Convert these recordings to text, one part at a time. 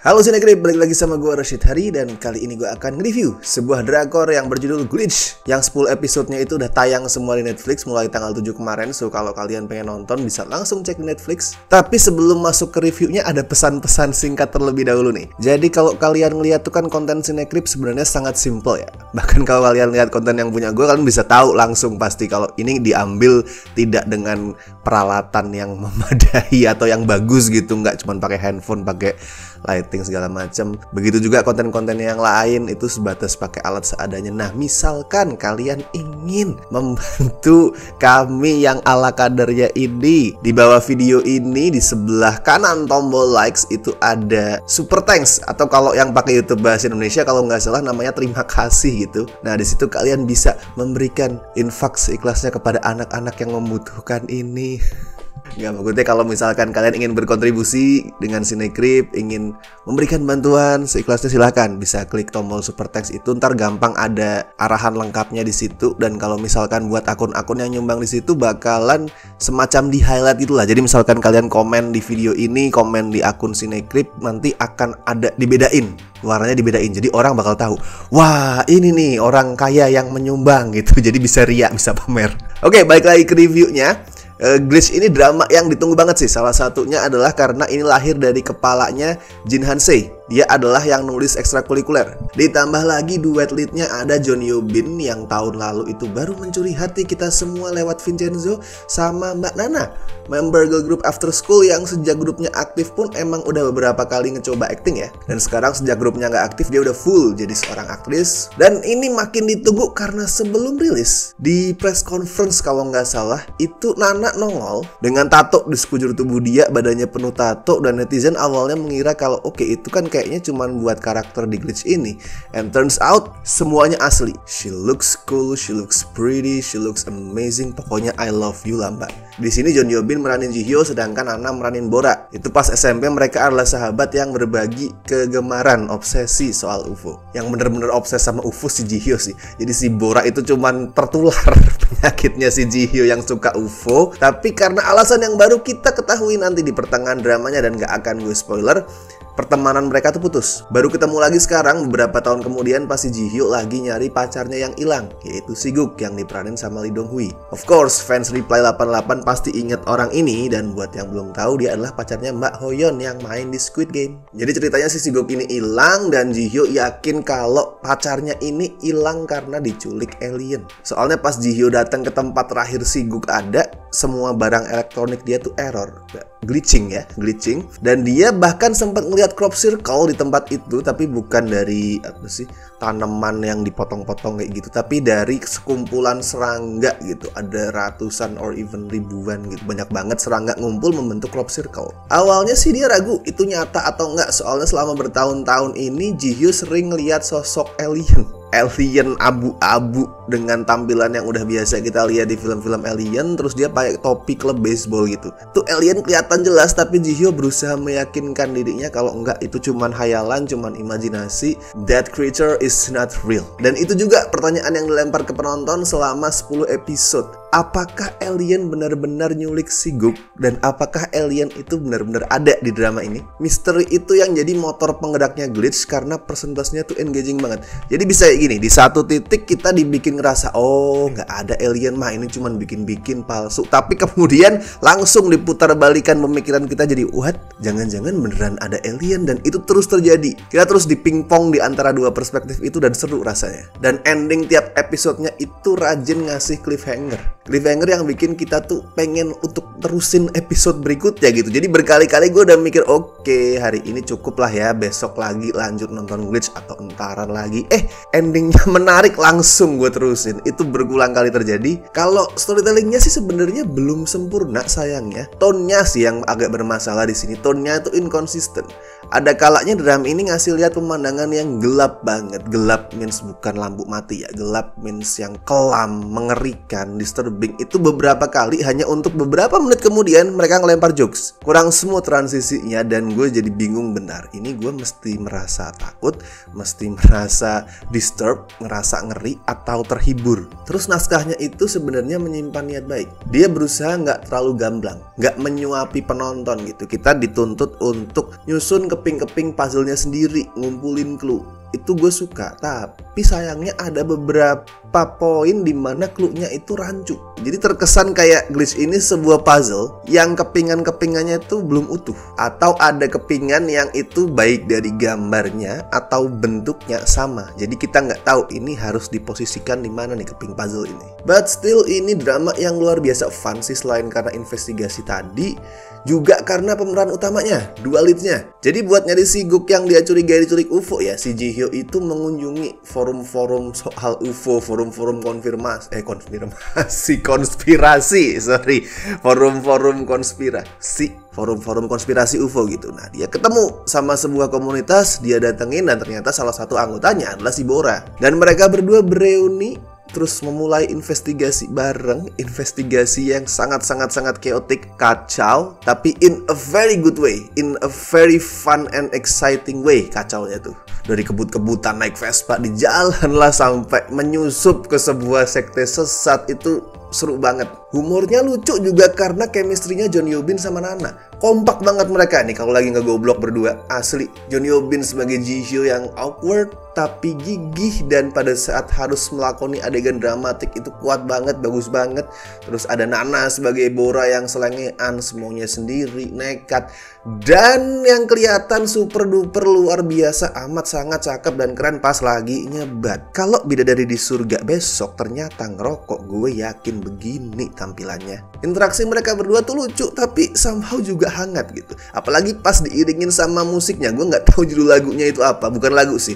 Halo Sinegrip, balik lagi sama gue Rashid Hari. Dan kali ini gue akan nge-review sebuah drakor yang berjudul Glitch, yang 10 episodenya itu udah tayang semua di Netflix mulai tanggal 7 kemarin. So kalau kalian pengen nonton bisa langsung cek di Netflix. Tapi sebelum masuk ke reviewnya ada pesan-pesan singkat terlebih dahulu nih. Jadi kalau kalian ngeliat tuh kan konten Sinegrip sebenarnya sangat simple ya. Bahkan kalau kalian lihat konten yang punya gue, kalian bisa tahu langsung pasti kalau ini diambil tidak dengan peralatan yang memadai atau yang bagus gitu, nggak cuma pakai handphone, pakai lighting segala macam. Begitu juga konten-konten yang lain itu sebatas pakai alat seadanya. Nah, misalkan kalian ingin membantu kami yang ala kadarnya ini, di bawah video ini di sebelah kanan tombol likes itu ada super thanks, atau kalau yang pakai YouTube bahasa Indonesia kalau nggak salah namanya terima kasih gitu. Nah, di situ kalian bisa memberikan infak seikhlasnya kepada anak-anak yang membutuhkan ini. Nggak, maksudnya kalau misalkan kalian ingin berkontribusi dengan Sinegrip, ingin memberikan bantuan seikhlasnya, silahkan bisa klik tombol super thanks itu. Ntar gampang ada arahan lengkapnya di situ. Dan kalau misalkan buat akun-akun yang nyumbang di situ bakalan semacam di highlight itulah. Jadi misalkan kalian komen di video ini, komen di akun Sinegrip, nanti akan ada dibedain, warnanya dibedain. Jadi orang bakal tahu, wah ini nih orang kaya yang menyumbang gitu. Jadi bisa riak, bisa pamer. Oke, balik lagi ke reviewnya. Glitch ini drama yang ditunggu banget sih. Salah satunya adalah karena ini lahir dari kepalanya Jin Han-se. Dia adalah yang nulis ekstrakurikuler. Ditambah lagi duet leadnya ada Jeon Yo Bin yang tahun lalu itu baru mencuri hati kita semua lewat Vincenzo, sama Mbak Nana, member girl group After School yang sejak grupnya aktif pun emang udah beberapa kali ngecoba acting ya. Dan sekarang sejak grupnya nggak aktif dia udah full jadi seorang aktris. Dan ini makin ditunggu karena sebelum rilis di press conference kalau nggak salah itu Nana nongol dengan tato di sekujur tubuh dia, badannya penuh tato. Dan netizen awalnya mengira kalau oke, itu kan kayaknya cuman buat karakter di Glitch ini. And turns out semuanya asli. She looks cool, she looks pretty, she looks amazing. Pokoknya I love you lah mbak. Di sini Jeon Yo Bin meranin Ji Hyo, sedangkan Nana meranin Bora. Itu pas SMP mereka adalah sahabat yang berbagi kegemaran, obsesi soal UFO. Yang bener-bener obses sama UFO si Ji Hyo sih. Jadi si Bora itu cuman tertular penyakitnya si Ji Hyo yang suka UFO. Tapi karena alasan yang baru kita ketahui nanti di pertengahan dramanya dan gak akan gue spoiler, pertemanan mereka tuh putus. Baru ketemu lagi sekarang beberapa tahun kemudian pas si Ji Hyo lagi nyari pacarnya yang hilang, yaitu Si Guk yang diperanin sama Lee Dong Hui. Of course, fans Reply 88 pasti inget orang ini. Dan buat yang belum tahu, dia adalah pacarnya Mbak Hoyeon yang main di Squid Game. Jadi ceritanya si Guk ini hilang dan Ji Hyo yakin kalau pacarnya ini hilang karena diculik alien. Soalnya pas Ji Hyo datang ke tempat terakhir Si Guk ada, semua barang elektronik dia tuh error, glitching. Dan dia bahkan sempat ngeliat crop circle di tempat itu, tapi bukan dari apa sih, tanaman yang dipotong-potong kayak gitu, tapi dari sekumpulan serangga gitu. Ada ratusan or even ribuan gitu, banyak banget serangga ngumpul membentuk crop circle. Awalnya sih dia ragu itu nyata atau enggak, soalnya selama bertahun-tahun ini Ji Hyo sering lihat sosok alien abu-abu dengan tampilan yang udah biasa kita lihat di film-film alien. Terus dia pakai topi klub baseball gitu. Tuh alien kelihatan jelas, tapi Ji Hyo berusaha meyakinkan dirinya kalau enggak, itu cuman hayalan, cuman imajinasi. That creature is not real. Dan itu juga pertanyaan yang dilempar ke penonton selama 10 episode. Apakah alien benar-benar nyulik Si Guk? Dan apakah alien itu benar-benar ada di drama ini? Misteri itu yang jadi motor penggeraknya Glitch karena persentasenya tuh engaging banget. Jadi bisa gini, di satu titik kita dibikin ngerasa, oh nggak ada alien mah, ini cuman bikin-bikin palsu. Tapi kemudian langsung diputar balikan pemikiran kita jadi, what? Jangan-jangan beneran ada alien. Dan itu terus terjadi. Kita terus dipingpong di antara dua perspektif itu dan seru rasanya. Dan ending tiap episodenya itu rajin ngasih cliffhanger yang bikin kita tuh pengen untuk terusin episode berikutnya gitu. Jadi berkali-kali gue udah mikir, oke, hari ini cukup lah ya, besok lagi lanjut nonton Glitch atau entaran lagi. Endingnya menarik, langsung gue terusin. Itu berulang kali terjadi. Kalau storytellingnya sih sebenarnya belum sempurna sayangnya. Tone-nya sih yang agak bermasalah di sini. Tone-nya itu inkonsisten. Ada kalanya drama ini ngasih lihat pemandangan yang gelap banget. Gelap means bukan lampu mati ya. Gelap means yang kelam, mengerikan, disturbing. disturbing itu beberapa kali hanya untuk beberapa menit kemudian mereka ngelempar jokes. Kurang smooth transisinya dan gue jadi bingung, benar ini gue mesti merasa takut, mesti merasa disturb, ngerasa ngeri, atau terhibur. Terus naskahnya itu sebenarnya menyimpan niat baik. Dia berusaha nggak terlalu gamblang, nggak menyuapi penonton gitu. Kita dituntut untuk nyusun keping-keping puzzle-nya sendiri, ngumpulin clue. Itu gue suka, tapi sayangnya ada beberapa poin di mana clue-nya itu rancu. Jadi terkesan kayak Glitch ini sebuah puzzle yang kepingan-kepingannya itu belum utuh, atau ada kepingan yang itu baik dari gambarnya atau bentuknya sama. Jadi kita nggak tahu ini harus diposisikan di mana nih keping puzzle ini. But still ini drama yang luar biasa fun sih, selain karena investigasi tadi, juga karena pemeran utamanya, dua leadsnya. Jadi buat nyari si Guk yang dia curigai diculik UFO ya, si Ji-hyo itu mengunjungi forum-forum soal UFO, forum-forum konspirasi, forum-forum konspirasi UFO gitu. Nah, dia ketemu sama sebuah komunitas, dia datengin, dan ternyata salah satu anggotanya adalah si Bora. Dan mereka berdua bereuni, terus memulai investigasi bareng, investigasi yang sangat chaotic, kacau, tapi in a very good way, in a very fun and exciting way kacaunya tuh. Dari kebut-kebutan naik Vespa di jalan lah sampai menyusup ke sebuah sekte sesat, itu seru banget. Humornya lucu juga karena chemistry-nya John Yo Bin sama Nana. Kompak banget mereka nih kalau lagi ngegoblok berdua. Asli, John Yo Bin sebagai Ji-hyo yang awkward tapi gigih, dan pada saat harus melakoni adegan dramatik itu kuat banget, bagus banget. Terus ada Nana sebagai Bora yang selengean, semuanya sendiri, nekat, dan yang kelihatan super duper luar biasa amat sangat cakep dan keren pas lagi nyebat. Kalau Bidadari di Surga besok ternyata ngerokok, gue yakin begini tampilannya. Interaksi mereka berdua tuh lucu tapi somehow juga hangat gitu. Apalagi pas diiringin sama musiknya. Gue nggak tahu judul lagunya itu apa, bukan lagu sih,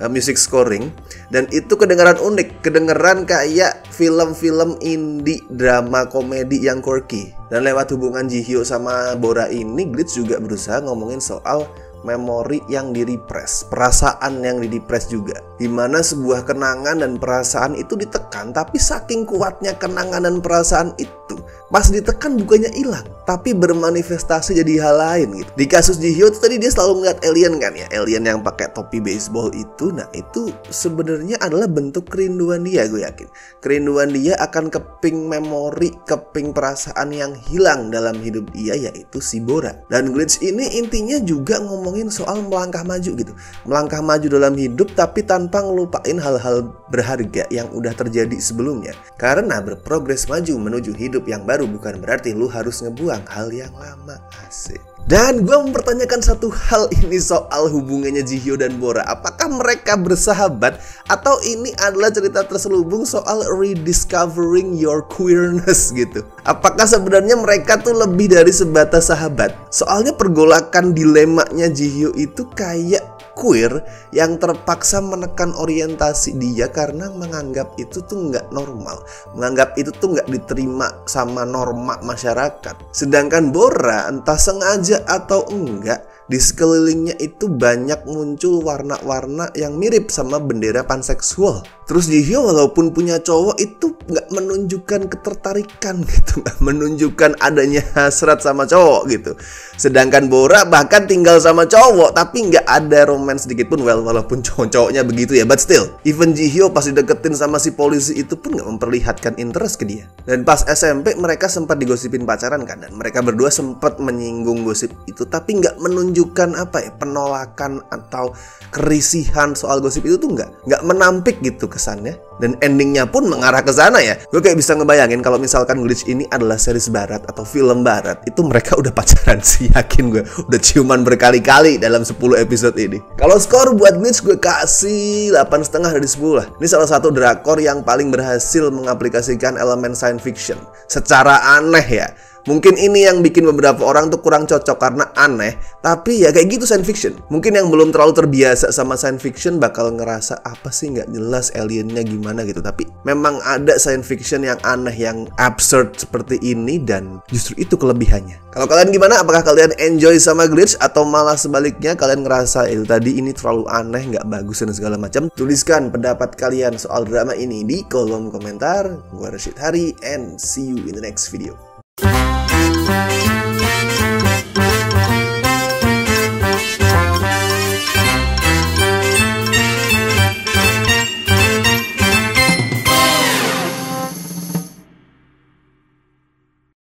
music scoring. Dan itu kedengaran unik, kedengaran kayak film-film indie drama komedi yang quirky. Dan lewat hubungan Ji-hyo sama Bora ini, Glitch juga berusaha ngomongin soal memori yang direpress, perasaan yang direpress juga, dimana sebuah kenangan dan perasaan itu ditekan, tapi saking kuatnya kenangan dan perasaan itu, pas ditekan bukannya hilang, tapi bermanifestasi jadi hal lain gitu. Di kasus Ji-hyo itu tadi dia selalu ngeliat alien kan ya, alien yang pakai topi baseball itu. Nah itu sebenarnya adalah bentuk kerinduan dia, gue yakin. Kerinduan dia akan keping memori, keping perasaan yang hilang dalam hidup dia, yaitu si Bora. Dan Glitch ini intinya juga ngomongin soal melangkah maju gitu, melangkah maju dalam hidup tapi tanpa ngelupain hal-hal berharga yang udah terjadi sebelumnya. Karena berprogres maju menuju hidup yang baru bukan berarti lu harus ngebuang hal yang lama. Asik. Dan gue mempertanyakan satu hal ini soal hubungannya Ji-hyo dan Bora. Apakah mereka bersahabat atau ini adalah cerita terselubung soal rediscovering your queerness gitu? Apakah sebenarnya mereka tuh lebih dari sebatas sahabat? Soalnya pergolakan dilemanya Ji-hyo itu kayak queer yang terpaksa menekan orientasi dia karena menganggap itu tuh nggak normal, menganggap itu tuh nggak diterima sama norma masyarakat. Sedangkan Bora entah sengaja atau enggak, di sekelilingnya itu banyak muncul warna-warna yang mirip sama bendera panseksual. Terus Ji-hyo walaupun punya cowok itu nggak menunjukkan ketertarikan gitu, nggak menunjukkan adanya hasrat sama cowok gitu. Sedangkan Bora bahkan tinggal sama cowok tapi nggak ada romance sedikit pun. Walaupun cowok-cowoknya begitu ya, but still, even Ji-hyo pas dideketin sama si polisi itu pun nggak memperlihatkan interest ke dia. Dan pas SMP mereka sempat digosipin pacaran kan, dan mereka berdua sempat menyinggung gosip itu tapi nggak menunjukkan penolakan atau kerisihan soal gosip itu tuh nggak menampik gitu kesannya. Dan endingnya pun mengarah ke sana ya. Gue kayak bisa ngebayangin kalau misalkan Glitch ini adalah series barat atau film barat, itu mereka udah pacaran sih, yakin gue. Udah ciuman berkali-kali dalam 10 episode ini. Kalau skor buat Glitch gue kasih 8,5 dari 10 lah. Ini salah satu drakor yang paling berhasil mengaplikasikan elemen science fiction secara aneh ya. Mungkin ini yang bikin beberapa orang tuh kurang cocok karena aneh, tapi ya kayak gitu science fiction. Mungkin yang belum terlalu terbiasa sama science fiction bakal ngerasa apa sih nggak jelas aliennya gimana gitu. Tapi memang ada science fiction yang aneh, yang absurd seperti ini, dan justru itu kelebihannya. Kalau kalian gimana? Apakah kalian enjoy sama Glitch atau malah sebaliknya kalian ngerasa itu tadi ini terlalu aneh, nggak bagus dan segala macam? Tuliskan pendapat kalian soal drama ini di kolom komentar. Gua Rashid Hari and see you in the next video.